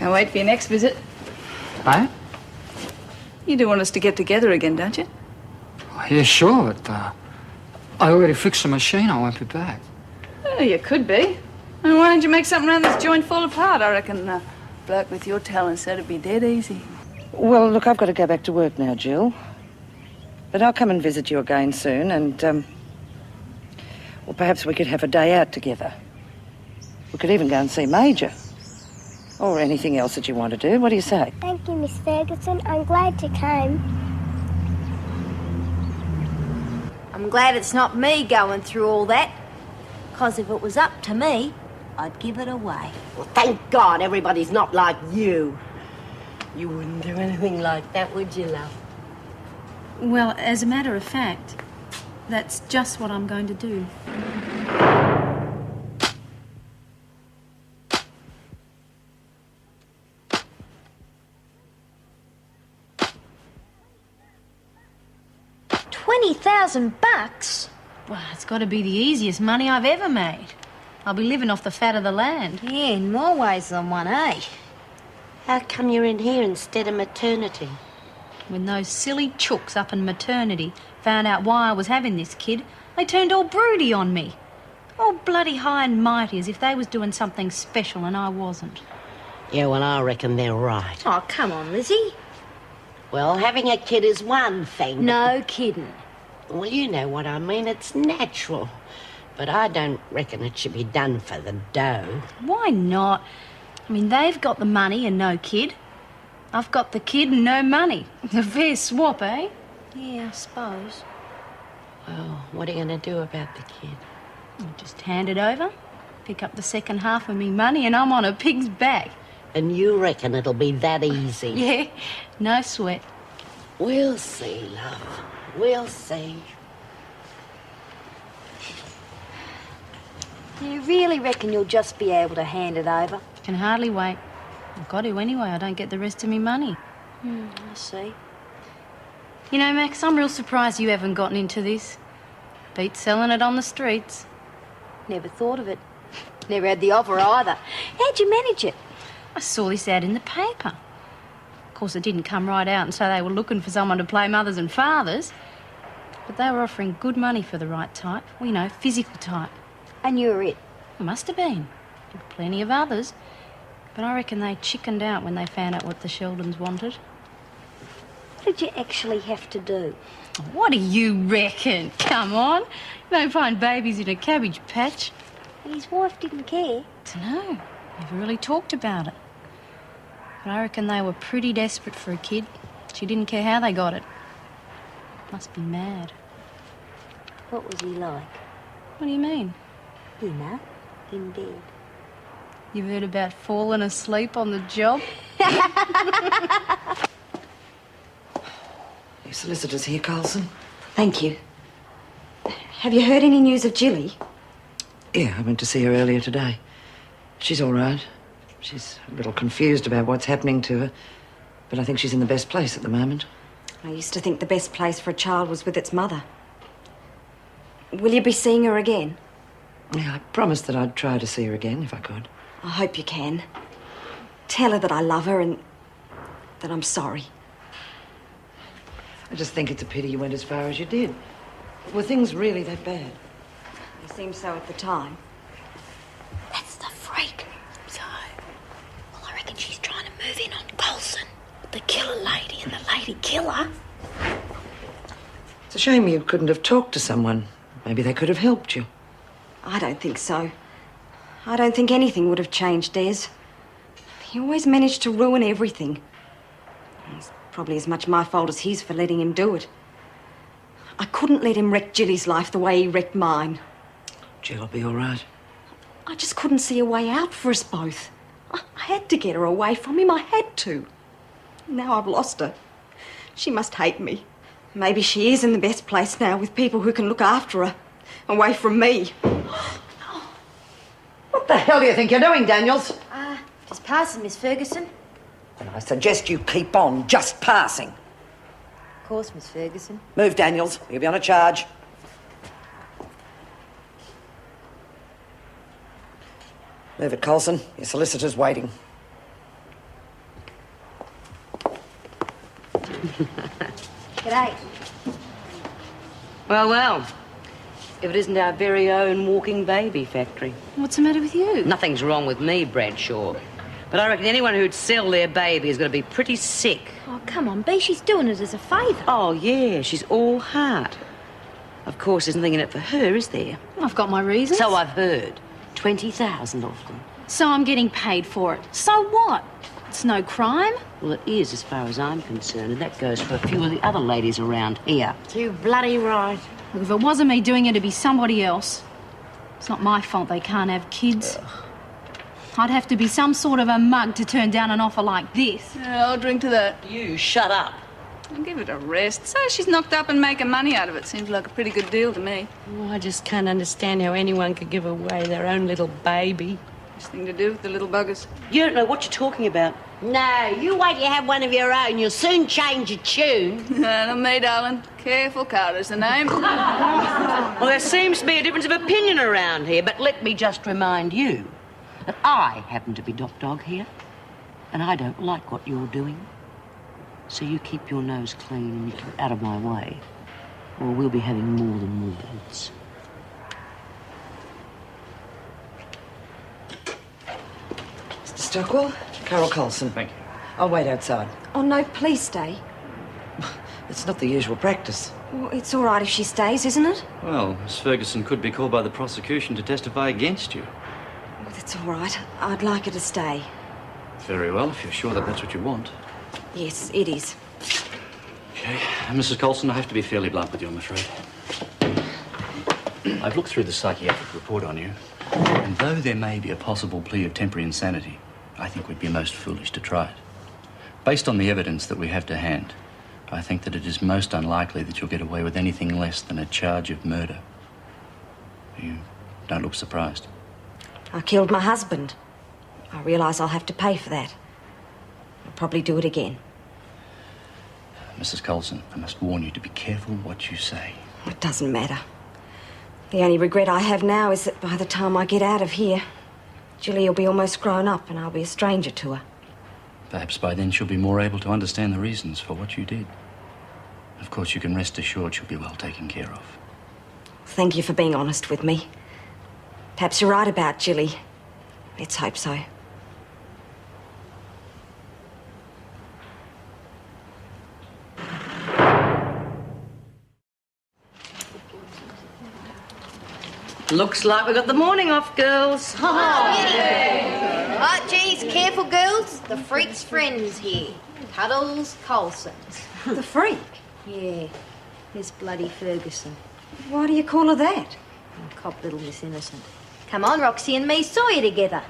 Can't wait for your next visit. Eh? You do want us to get together again, don't you? Oh, yeah, sure, but I already fixed the machine. I won't be back. Well, you could be. And why don't you make something around this joint fall apart? I reckon a bloke with your talents, that'd be dead easy. Well, look, I've got to go back to work now, Jill. But I'll come and visit you again soon, and, well, perhaps we could have a day out together. We could even go and see Major. Or anything else that you want to do. What do you say? Thank you, Miss Ferguson. I'm glad you came. I'm glad it's not me going through all that. 'Cause if it was up to me, I'd give it away. Well, thank God everybody's not like you. You wouldn't do anything like that, would you, love? Well, as a matter of fact, that's just what I'm going to do. $20,000? Well, it's got to be the easiest money I've ever made. I'll be living off the fat of the land. Yeah, in more ways than one, eh? How come you're in here instead of maternity? When those silly chooks up in maternity found out why I was having this kid, they turned all broody on me. All bloody high and mighty, as if they was doing something special and I wasn't. Yeah, well, I reckon they're right. Oh, come on, Lizzie. Well, having a kid is one thing. No kidding. Well, you know what I mean. It's natural. But I don't reckon it should be done for the dough. Why not? I mean, they've got the money and no kid. I've got the kid and no money. A fair swap, eh? Yeah, I suppose. Well, what are you going to do about the kid? I'll just hand it over, pick up the second half of me money, and I'm on a pig's back. And you reckon it'll be that easy? Yeah, no sweat. We'll see, love. We'll see. You really reckon you'll just be able to hand it over? Can hardly wait. I've got to anyway. I don't get the rest of me money. I see. You know, Max, I'm real surprised you haven't gotten into this. Beats selling it on the streets. Never thought of it. Never had the offer either. How'd you manage it? I saw this ad in the paper. Of course, it didn't come right out and say they were looking for someone to play mothers and fathers. But they were offering good money for the right type. Well, you know, physical type. And you were it. It must have been. There were plenty of others. But I reckon they chickened out when they found out what the Sheldons wanted. What did you actually have to do? What do you reckon? Come on. You don't find babies in a cabbage patch. His wife didn't care. Dunno. Never really talked about it. But I reckon they were pretty desperate for a kid. She didn't care how they got it. Must be mad. What was he like? What do you mean? You know, in bed. You've heard about falling asleep on the job? Your solicitor's here, Carlson. Thank you. Have you heard any news of Jilly? Yeah, I went to see her earlier today. She's all right. She's a little confused about what's happening to her, but I think she's in the best place at the moment. I used to think the best place for a child was with its mother. Will you be seeing her again? Yeah, I promised that I'd try to see her again if I could. I hope you can. Tell her that I love her and that I'm sorry. I just think it's a pity you went as far as you did. Were things really that bad? It seemed so at the time. That's the freak. So, well, I reckon she's trying to move in on Colson, the killer lady and the lady killer. It's a shame you couldn't have talked to someone. Maybe they could have helped you. I don't think so. I don't think anything would have changed, Des. He always managed to ruin everything. It's probably as much my fault as his for letting him do it. I couldn't let him wreck Jilly's life the way he wrecked mine. Jill'll be all right. I just couldn't see a way out for us both. I had to get her away from him. I had to. Now I've lost her. She must hate me. Maybe she is in the best place now with people who can look after her. Away from me. What the hell do you think you're doing, Daniels? Just passing, Miss Ferguson. And I suggest you keep on just passing. Of course, Miss Ferguson. Move, Daniels. You'll be on a charge. Move it, Colson. Your solicitor's waiting. G'day. Well, well. If it isn't our very own walking baby factory. What's the matter with you? Nothing's wrong with me, Bradshaw. But I reckon anyone who'd sell their baby is going to be pretty sick. Oh, come on, B. She's doing it as a favour. Oh, yeah, she's all heart. Of course, there's nothing in it for her, is there? I've got my reasons. So I've heard. 20,000 of them. So I'm getting paid for it. So what? It's no crime. Well, it is as far as I'm concerned, and that goes for a few of the other ladies around here. Too bloody right. Look, if it wasn't me doing it, it'd be somebody else. It's not my fault they can't have kids. I'd have to be some sort of a mug to turn down an offer like this. Yeah, I'll drink to that. You shut up. I'll give it a rest. Say she's knocked up and making money out of it. Seems like a pretty good deal to me. Oh, I just can't understand how anyone could give away their own little baby. Best thing to do with the little buggers. You don't know what you're talking about. No, you wait till you have one of your own. You'll soon change your tune. Not me, darling. Careful Carter's the name. Well, there seems to be a difference of opinion around here, but let me just remind you that I happen to be Doc Dog here, and I don't like what you're doing. So you keep your nose clean and you keep out of my way, or we'll be having more than words. Mr. Stockwell, Carol Colson. Thank you. I'll wait outside. Oh, no, please stay. It's not the usual practice. Well, it's all right if she stays, isn't it? Well, Miss Ferguson could be called by the prosecution to testify against you. Well, that's all right. I'd like her to stay. Very well, if you're sure that that's what you want. Yes, it is. Okay. Mrs. Colson, I have to be fairly blunt with you, I'm afraid. I've looked through the psychiatric report on you, and though there may be a possible plea of temporary insanity, I think we'd be most foolish to try it. Based on the evidence that we have to hand, I think that it is most unlikely that you'll get away with anything less than a charge of murder. You don't look surprised. I killed my husband. I realise I'll have to pay for that. I'll probably do it again. Mrs. Colson, I must warn you to be careful what you say. It doesn't matter. The only regret I have now is that by the time I get out of here, Julie will be almost grown up and I'll be a stranger to her. Perhaps by then she'll be more able to understand the reasons for what you did. Of course, you can rest assured she'll be well taken care of. Thank you for being honest with me. Perhaps you're right about Julie. Let's hope so. Looks like we got the morning off, girls. Right, geez, careful, girls. The freak's friend's here. Cuddles Colson's. The freak? Yeah, Miss bloody Ferguson. Why do you call her that? Cop little Miss Innocent. Come on, Roxy and me saw you together.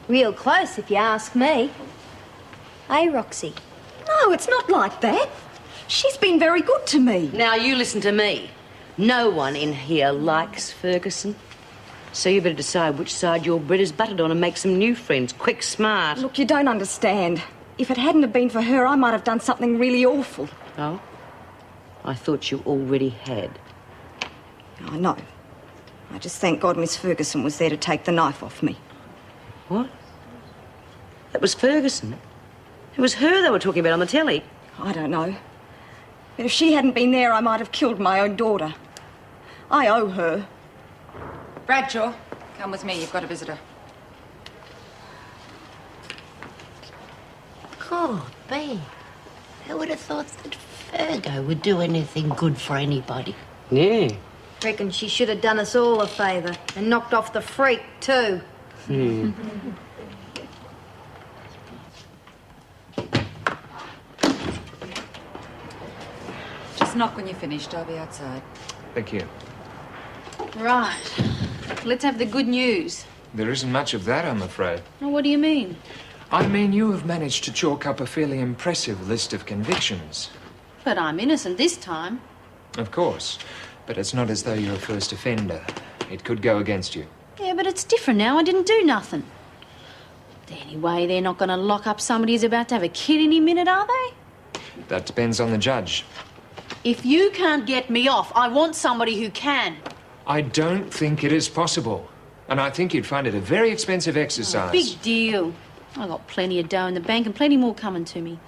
Real close, if you ask me. Hey, Roxy. No, it's not like that. She's been very good to me. Now, you listen to me. No one in here likes Ferguson. So you better decide which side your bread is buttered on and make some new friends. Quick, smart. Look, you don't understand. If it hadn't have been for her, I might have done something really awful. Oh? I thought you already had. I know. I just thank God Miss Ferguson was there to take the knife off me. What? That was Ferguson? It was her they were talking about on the telly. I don't know. But if she hadn't been there, I might have killed my own daughter. I owe her. Bradshaw, come with me. You've got a visitor. God, B. Who would have thought that Fergo would do anything good for anybody? Yeah. Reckon she should have done us all a favour and knocked off the freak, too. Just knock when you're finished. I'll be outside. Thank you. Right. Let's have the good news. There isn't much of that, I'm afraid. Well, what do you mean? I mean, you have managed to chalk up a fairly impressive list of convictions. But I'm innocent this time. Of course. But it's not as though you're a first offender. It could go against you. Yeah, but it's different now. I didn't do nothing. Anyway, they're not going to lock up somebody who's about to have a kid any minute, are they? That depends on the judge. If you can't get me off, I want somebody who can. I don't think it is possible. And I think you'd find it a very expensive exercise. Big deal. I got plenty of dough in the bank and plenty more coming to me.